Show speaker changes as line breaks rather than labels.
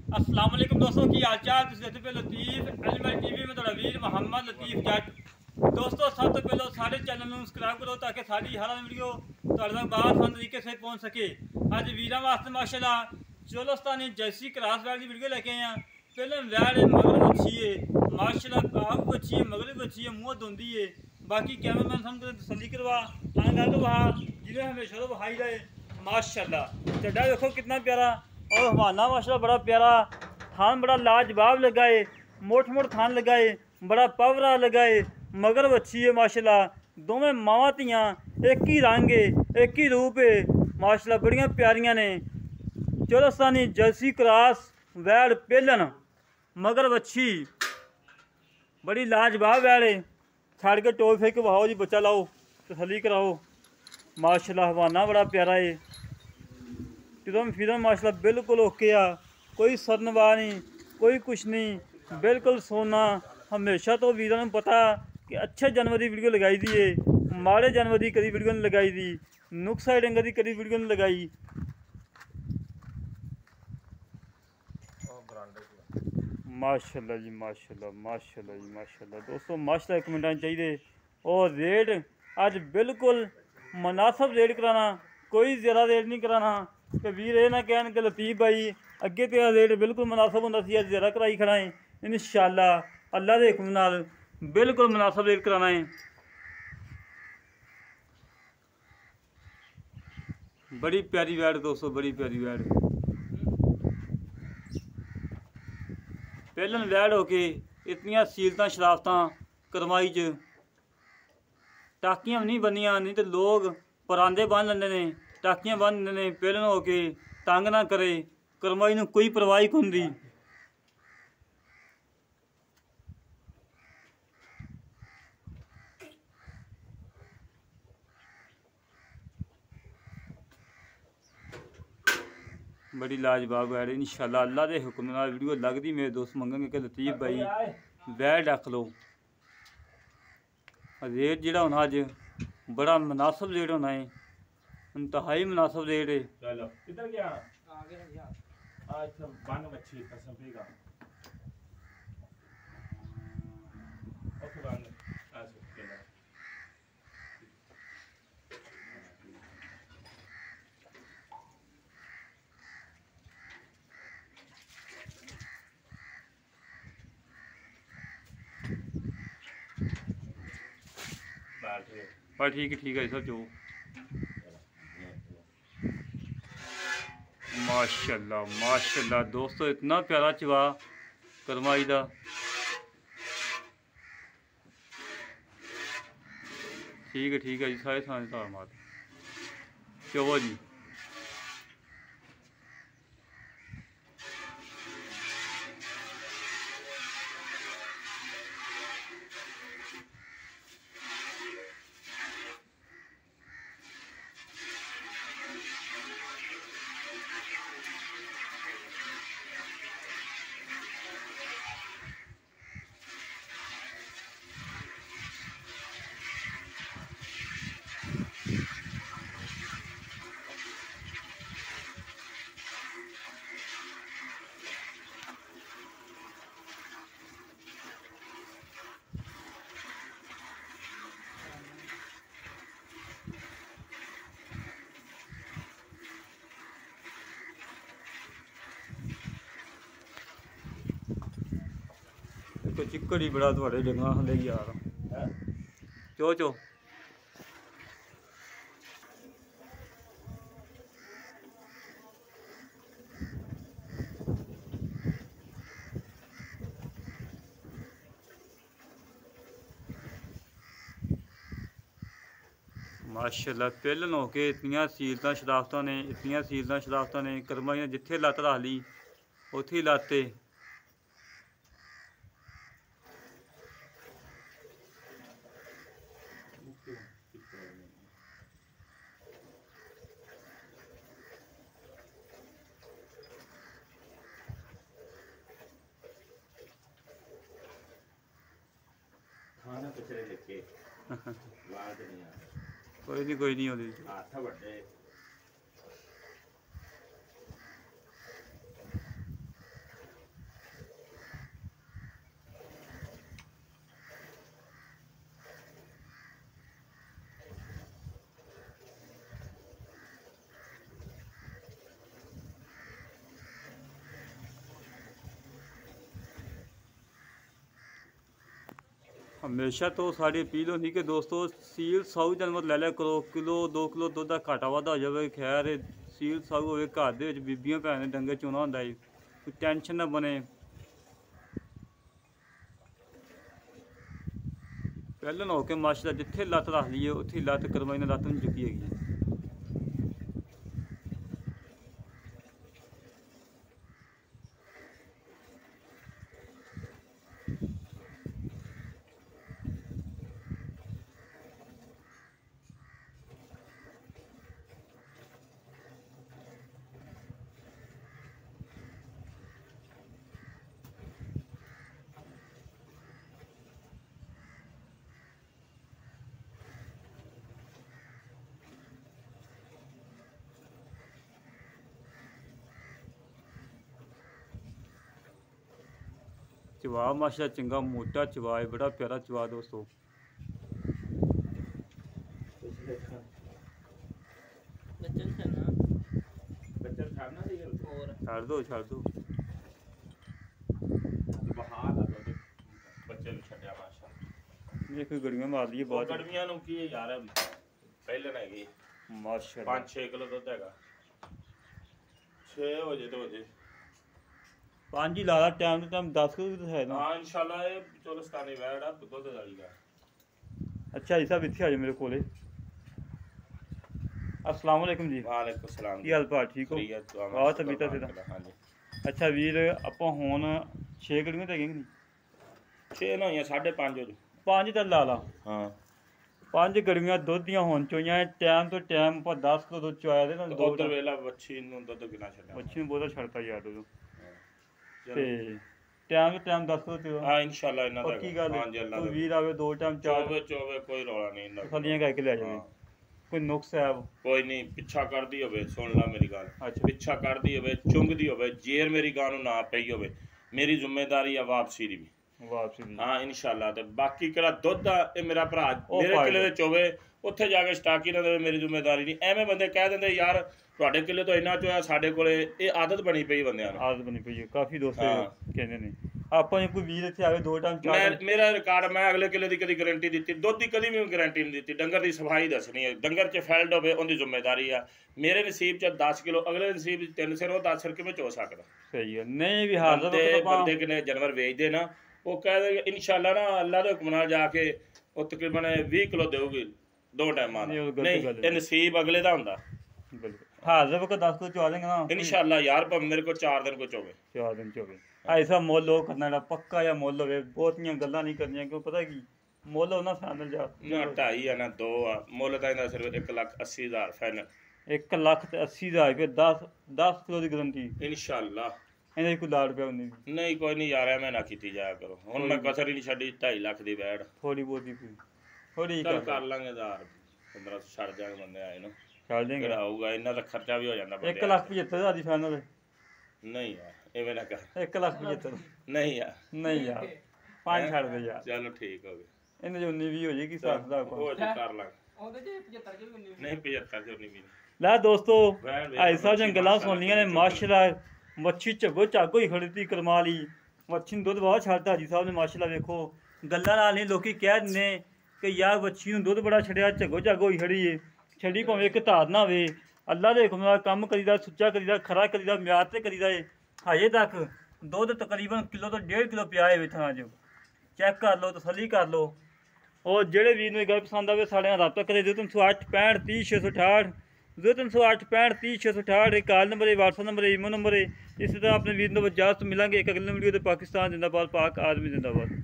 अस्सलाम वालेकुम दोस्तों की हाल चाल। तुसीं पे लतीफ एलिमेंट टीवी में तुहाडा वीर मोहम्मद लतीफ जट। दोस्तों सब तो पहले सारे चैनल में सब्सक्राइब करो ताकि सारी हर वीडियो तुहाडे तक आसान तरीके से पहुंच सके। अज वीरां वास्ते माशाल्लाह चोलस्तानी जर्सी क्रॉस वैल की वीडियो लेके आए हैं। पहले वैल मगर अच्छी है माशाल्लाह, काग भी अच्छी है, मगर भी अच्छी है, मुँह धोंदी है। बाकी कैमरामैन सामने तसल्ली करवा आने तो वहाँ जिन्हें हमेशा तो बहाई जाए माशाल्लाह। चड्डा देखो कितना प्यारा और हवाना माशाल्लाह बड़ा प्यारा। थान बड़ा लाजवाब लगाए, मोट मोट थान लगाए, बड़ा पावरा लगाए, मगर अच्छी है माशाल्लाह। दोवें मावां धियां एक ही रंग है, एक ही रूप है माशाल्लाह, बड़ियां प्यारियां ने। चोलस्तानी जर्सी क्रॉस वैड़ पेलन मगर अच्छी बड़ी लाजवाब वैड़ है। छड़ के टोल फेंक के बहाओ जी, बच्चा लाओ, तसल्ली कराओ माशाल्लाह। हवाना बड़ा प्यारा है, फिरम फिरम माशाल्लाह बिल्कुल ओके आ, कोई सरनवा नहीं, कोई कुछ नहीं, बिल्कुल सोना। हमेशा तो वीरों ने पता कि अच्छे जानवर की वीडियो लगाई दी है, माड़े जानवर की कभी वीडियो नहीं लगाई दी, नुक्सा डंगर की कभी वीडियो नहीं लगाई। माशाल्लाह जी माशाल्लाह माशाल्लाह जी माशाल्लाह। दोस्तों माशाल्लाह कमेंट चाहिए। और रेट अज बिल्कुल मुनासिब रेट कराना, कोई ज़्यादा रेट नहीं कराना कि वीर ये ना कहन कि लतीफ भाई अगे तेरा रेट बिल्कुल मुनासिब होंदा सी, अज ज़्यादा कराई खड़ा है। इंशाअल्लाह अल्लाह के हुक्म नाल बिल्कुल मुनासिब रेट कराना है। बड़ी प्यारी वैड़ दोस्तों, बड़ी प्यारी वैड़। पहलन वैड़ हो के इतनियां सीलतां शराफतां करमाई च टाकियां नहीं बनिया, नहीं तो लोग परांदे बन लेंदे ने, टाकियां बन लेंदे ने। पहलन हो के तंग ना करे, करमाई नूं कोई परवाह नहीं हुंदी। बड़ी लाजवाब वैड़। इंशाअल्लाह अल्लाह के हुक्म नाल वीडियो लगदी मेरे दोस्त मंगेंगे कि लतीफ भाई वैड़ रख लो। रेट जिहड़ा होना अज बड़ा मुनासिब रेट होना है, इंतहाई मुनासिब रेट है।
चलो किधर गया? अच्छा बन मच्छी कसम पे का ओके बन अच्छा चलो बैठ
पर ठीक है सर जो माशाल्लाह माशाल्लाह। दोस्तों इतना प्यारा चवा करमाई दा, ठीक है जी। सारे थाने धामात चवो जी। तो चिक्कड़ ही बड़ा थोड़े डंगा हले यार चो चो। माशाल्लाह पहलन हो के इतनियां सीलतां शराफतां ने, इतनियां सीलतां शराफतां ने। करमाई ने जिथे लत्त रख ली उत्थे ही लाते।
खाना कचरे लेके वाद नहीं आ
कोई नहीं होती।
हाथ बड़े
ਹਮੇਸ਼ਾ ਤੋਂ ਸਾਡੀ ਅਪੀਲ ਹੁੰਦੀ ਕਿ ਦੋਸਤੋ ਸੀਲ ਸਾਊ ਜਾਨਵਰ ਲੈ ਲਿਆ ਕਰੋ, ਕਿਲੋ 2 ਕਿਲੋ ਦੁੱਧ ਦਾ ਘਾਟਾ ਵਾਧਾ ਹੋ ਜਾਵੇ। ਖੈਰ ਸੀਲ ਸਾਊ ਹੋਵੇ, ਘਰ ਦੇ ਵਿੱਚ ਬੀਬੀਆਂ ਭੈਣਾਂ ਨੇ ਡੰਗਰ ਚੋਣਾ ਹੁੰਦਾ ਜੀ, ਕੋਈ ਟੈਨਸ਼ਨ ਨਾ ਬਣੇ। ਪਹਿਲਾਂ ਨਾ ਹੋ ਕੇ ਮਾਸ਼ਾਅੱਲਾ ਜਿੱਥੇ ਲੱਤ ਰੱਖ ਲਈਏ ਉੱਥੇ ਹੀ ਲੱਤ ਕਰਵਾਈ ਨਾਲ ਲੱਤ ਨੂੰ ਚੁੱਕੀ ਹੈਗੀ। ਚਵਾ ਮਾਸ਼ਾਅੱਲਾ ਚੰਗਾ ਮੋਟਾ ਚਵਾ ਹੈ, ਬੜਾ ਪਿਆਰਾ ਚਵਾ ਦੋਸਤੋ। ਛੱਡ ਦੋ
ਬੱਚੇ ਨੂੰ ਛੱਡਿਆ ਮਾਸ਼ਾਅੱਲਾ।
ਇਹ ਕੋਈ ਗੜੀਆਂ ਮਾਰ ਲਈਏ ਬਹੁਤ
ਗੜਵੀਆਂ ਨੂੰ ਕੀ ਹੈ ਯਾਰ, ਪਹਿਲੇ ਹੈਗੀ
ਮਾਸ਼ਾਅੱਲਾ
5-6 ਕਿਲੋ ਦੁੱਧ ਹੈਗਾ। 6 ਵਜੇ ਤੋਂ ਵਜੇ
5 ਹੀ ਲਾ ਲਾ, ਟਾਈਮ ਤੋਂ ਟਾਈਮ 10 ਕਿਲੋ ਹੈ ਨਾ।
ਹਾਂ ਇਨਸ਼ਾਅੱਲਾ ਇਹ ਚੋਲਸਤਾਨੀ ਵੈੜ ਆ ਦੁੱਧ ਵਾਲੀ ਦਾ।
ਅੱਛਾ ਜੀ ਸਾਹਿਬ ਇੱਥੇ ਆ ਜਾਓ ਮੇਰੇ ਕੋਲੇ। अस्सलाम वालेकुम जी।
वालेकुम सलाम।
की हाल भाल ठीक हो? बहुत तबीयत है
हाँ जी।
अच्छा वीर ਆਪਾਂ ਹੁਣ 6 ਗੜੀਆਂ ਤੇ ਹੈਗੀਆਂ ਕਿ ਨਹੀਂ?
6 ਨਾ ਹੋਈਆਂ 5.5 ਹੋ ਜੀ।
5 ਤਾਂ ਲਾ ਲਾ।
ਹਾਂ
5 ਗੜੀਆਂ ਦੁੱਧ ਦੀਆਂ ਹੋਣ ਚੋਈਆਂ ਟਾਈਮ ਤੋਂ ਟਾਈਮ ਆਪਾਂ 10 ਕਿਲੋ ਦੁੱਧ ਚੋਇਆ ਦੇ ਨਾ।
ਉਧਰ ਵੇਲਾ ਵੱਛੀ ਨੂੰ ਦੁੱਧ ਕਿੰਨਾ ਛੱਡਿਆ?
ਵੱਛੀ ਨੂੰ ਬਹੁਤਾ ਛੱਡਤਾ ਯਾਰ ਉਦੋਂ ਤੇ ਟਾਈਮ ਤੋਂ ਟਾਈਮ 10 ਕਿਲੋ ਚੋਇਆ।
ਹਾਂ ਇਨਸ਼ਾਅੱਲਾ ਇਹਨਾਂ ਦਾ
ਕੀ ਗੱਲ
ਹਾਂ ਜੀ ਅੱਲਾ
ਕੋਈ ਵੀਰ ਆਵੇ 2 ਟਾਈਮ 4
ਚੋਵੇ ਕੋਈ ਰੌਲਾ ਨਹੀਂ ਇਹਨਾਂ
ਥੱਲੀਆਂ ਕਰਕੇ ਲੈ ਜਾਵੇ। ਕੋਈ ਨੁਕਸ ਹੈ?
ਕੋਈ ਨਹੀਂ, ਪਿੱਛਾ ਕਰਦੀ ਹੋਵੇ ਸੁਣ ਲਾ ਮੇਰੀ ਗੱਲ।
ਅੱਛਾ
ਪਿੱਛਾ ਕਰਦੀ ਹੋਵੇ, ਚੁੰਗਦੀ ਹੋਵੇ, ਜੇਰ ਮੇਰੀ ਗਾਂ ਨੂੰ ਨਾ ਪਈ ਹੋਵੇ, ਮੇਰੀ ਜ਼ਿੰਮੇਵਾਰੀ ਆ ਵਾਪਸੀ ਦੀ ਵੀ।
ਵਾਪਸੀ ਦੀ
ਹਾਂ ਇਨਸ਼ਾਅੱਲਾ। ਤੇ ਬਾਕੀ ਕਿਹੜਾ ਦੁੱਧ ਆ ਇਹ ਮੇਰਾ ਭਰਾ ਮੇਰੇ ਕਿਲੇ ਦੇ ਚੋਵੇ, ਉੱਥੇ ਜਾ ਕੇ ਸਟਾਕੀ ਨਾ ਦੇਵੇ, ਮੇਰੀ ਜ਼ਿੰਮੇਵਾਰੀ ਨਹੀਂ। ਐਵੇਂ ਬੰਦੇ ਕਹਿ ਦਿੰਦੇ ਯਾਰ ਤੁਹਾਡੇ ਕਿਲੇ ਤੋਂ ਇੰਨਾ ਚੋਇਆ ਸਾਡੇ ਕੋਲੇ, ਇਹ ਆਦਤ ਬਣੀ ਪਈ ਬੰਦਿਆਂ ਨੂੰ।
ਆਦਤ ਬਣੀ ਪਈ ਹੈ, ਕਾਫੀ ਦੋਸਤ ਕਹਿੰਦੇ ਨੇ। ਆਪਾਂ ਕੋਈ ਵੀਰ ਇੱਥੇ ਆਵੇ 2 ਟਾਈਮ 4
ਮੇਰਾ ਰਿਕਾਰਡ, ਮੈਂ ਅਗਲੇ ਕਿਲੇ ਦੀ ਕਦੀ ਗਾਰੰਟੀ ਦਿੱਤੀ, ਦੁੱਧ ਦੀ ਕਦੀ ਵੀ ਗਾਰੰਟੀ ਨਹੀਂ ਦਿੱਤੀ। ਡੰਗਰ ਦੀ ਸਫਾਈ ਦੱਸਣੀ ਹੈ, ਡੰਗਰ 'ਚ ਫੈਲਡ ਹੋਵੇ ਉਹਦੀ ਜ਼ਿੰਮੇਵਾਰੀ ਆ। ਮੇਰੇ ਨਸੀਬ 'ਚ 10 ਕਿਲੋ, ਅਗਲੇ ਨਸੀਬ 'ਚ 3 ਸਿਰ, ਉਹ 10 ਸਿਰ ਕਿਵੇਂ ਚੋ ਸਕਦਾ?
ਸਹੀ ਹੈ। ਨਹੀਂ ਵੀ ਹਾਜ਼ਰ
ਬੰਦੇ ਕਿਨੇ ਜਾਨਵਰ ਵੇਚਦੇ ਨਾ, ਉਹ ਕਹਿੰਦੇ ਇਨਸ਼ਾਅੱਲਾ ਨਾ ਅੱਲਾ ਦੇ ਹੁਕਮ ਨਾਲ ਜਾ ਕੇ ਉਹ ਤਕਰੀਬਨ 20 ਕਿਲੋ ਦੇਊਗੀ 2 ਟਾਈਮਾਂ ਦਾ। ਨਹੀਂ ਇਹ ਨਸੀਬ ਅਗਲੇ ਦਾ ਹੁੰਦਾ।
ਹਾਜ਼ਰ ਕੋ 10 ਕਿਲੋ ਚਵਾ ਦੇਂਗੇ ਨਾ
ਇਨਸ਼ਾਅੱਲਾ ਯਾਰ, ਪਰ ਮੇਰੇ ਕੋਲ 4 ਦਿਨ ਕੋ ਚੋਵੇ।
4 ਦਿਨ ਚੋਵੇ। ਐਸਾ ਮੁੱਲ ਉਹ ਕਰਨਾ ਜਿਹੜਾ ਪੱਕਾ ਜਾਂ ਮੁੱਲ ਹੋਵੇ, ਬਹੁਤੀਆਂ ਗੱਲਾਂ ਨਹੀਂ ਕਰਨੀਆਂ। ਕਿਉਂ ਪਤਾ ਕੀ ਮੁੱਲ ਉਹਨਾਂ ਫਾਈਨਲ ਜਾ
ਨਾ 2.5 ਆ ਨਾ 2 ਆ। ਮੁੱਲ ਤਾਂ ਇਹਦਾ ਸਿਰਫ 1,80,000 ਫਾਈਨਲ।
1,80,000 ਰੁਪਏ 10 ਕਿਲੋ ਦੀ ਗਾਰੰਟੀ
ਇਨਸ਼ਾਅੱਲਾ।
ਇਹਦੇ ਕੋਈ ਲਾੜ ਪਿਆ
ਨਹੀਂ ਕੋਈ ਨਹੀਂ ਯਾਰ, ਐਵੇਂ ਨਾ ਕੀਤੀ ਜਾਇਆ ਕਰੋ। ਹੁਣ ਮੈਂ ਕਸਰ ਹੀ ਨਹੀਂ ਛੱਡੀ। 2.5 ਲੱਖ ਦੀ ਵੈੜ
ਥੋੜੀ ਬਹੁਤੀ ਥੋੜੀ
ਕਰ ਲਾਂਗੇ 1000-1500 ਛੱਡ ਜਾਣਗੇ ਬੰਦੇ ਆਏ ਨੂੰ।
ਛੱਡ ਦੇਂਗੇ
ਕਿਹੜਾ ਹੋਊਗਾ, ਇਹਨਾਂ ਦਾ ਖਰਚਾ ਵੀ ਹੋ ਜਾਂਦਾ।
1,75,000 ਦੀ ਫਾਈਨਲ।
ਨਹੀਂ ਯਾਰ ਐਵੇਂ ਨਾ ਕਰ।
1,75,000
ਨਹੀਂ ਯਾਰ,
ਨਹੀਂ ਯਾਰ 5 ਛੱਡ ਦੇ ਯਾਰ।
ਚਲੋ ਠੀਕ ਹੋ ਗਿਆ।
ਇਹਨੇ ਜੋ 19-20 ਹੋ ਜਾਏਗੀ ਸਾਥ ਦਾ
ਉਹ ਜੀ ਕਰ ਲਾਂਗੇ। ਉਹਦੇ 'ਚ 75 ਨਹੀਂ 75 ਚ 19
ਲੈ ਦੋਸਤੋ ਐਸਾ ਜਿਹੀਆਂ ਗੱਲਾਂ ਸੁਣ ਲੀਆਂ ਨੇ ਮਾਸ਼ਾਅੱਲਾ। ਮੱਛੀ ਝੱਗੋ ਹੀ ਖੜੀ ਤੀ ਕਰਮਾ ਲਈ। ਮੱਛੀ ਨੂੰ ਦੁੱਧ ਬਹੁਤ ਛੱਡਦਾ ਜੀ ਸਾਹਿਬ ਨੇ ਮਾਸ਼ਾਅੱਲਾ। ਵੇਖੋ ਗੱਲਾਂ ਨਾਲ ਨਹੀਂ ਲੋਕੀ ਕਹਿ ਦਿੰਦੇ ਕਿ ਯਾਰ ਮੱਛੀ ਨੂੰ ਦੁੱਧ ਬੜਾ ਛੱਡਿਆ, ਝੱਗੋ ਹੀ ਖੜੀ ਏ। ਛੱਡੀ ਭਾਵੇਂ ਇੱਕ ਧਾਰ ਨਾ ਹੋਵੇ, ਅੱਲਾ ਦੇ ਹੁਕਮ ਨਾਲ ਕੰਮ ਕਰੀਦਾ, ਸੁੱਚਾ ਕਰੀਦਾ, ਖਰਾ ਕਰੀਦਾ, ਮਿਆਰ ਤੇ ਕਰੀਦਾ ਏ। ਹਜੇ ਤੱਕ ਦੁੱਧ ਤਕਰੀਬਨ ਕਿਲੋ ਤੋਂ 1.5 ਕਿਲੋ ਪਿਆ ਹੈ ਥਾਂ 'ਚ। ਚੈੱਕ ਕਰ ਲਓ, ਤਸੱਲੀ ਕਰ ਲਓ। ਉਹ ਜਿਹੜੇ ਵੀਰ ਨੂੰ ਇਹ ਗੱਲ ਪਸੰਦ ਆਵੇ ਸਾਡੇ ਨਾਲ ਰਾਬਤਾ ਕਰੇ। 0308 65 30 668 0308 65 30 668 ਇਹ ਕਾਲ ਨੰਬਰ ਹੈ, WhatsApp ਨੰਬਰ ਹੈ, ਈਮੋ ਨੰਬਰ ਹੈ। ਇਸੇ ਤਰ੍ਹਾਂ ਆਪਣੇ ਵੀਰ ਨੂੰ ਇਜਾਜ਼ਤ ਮਿਲਾਂਗੇ ਇੱਕ ਅਗਲੇ ਵੀਡੀਓ ਤੇ। ਪਾਕਿਸਤਾਨ ਜਿੰਦਾਬਾਦ, ਪਾਕ ਆਦਮੀ ਜਿੰਦਾਬਾਦ।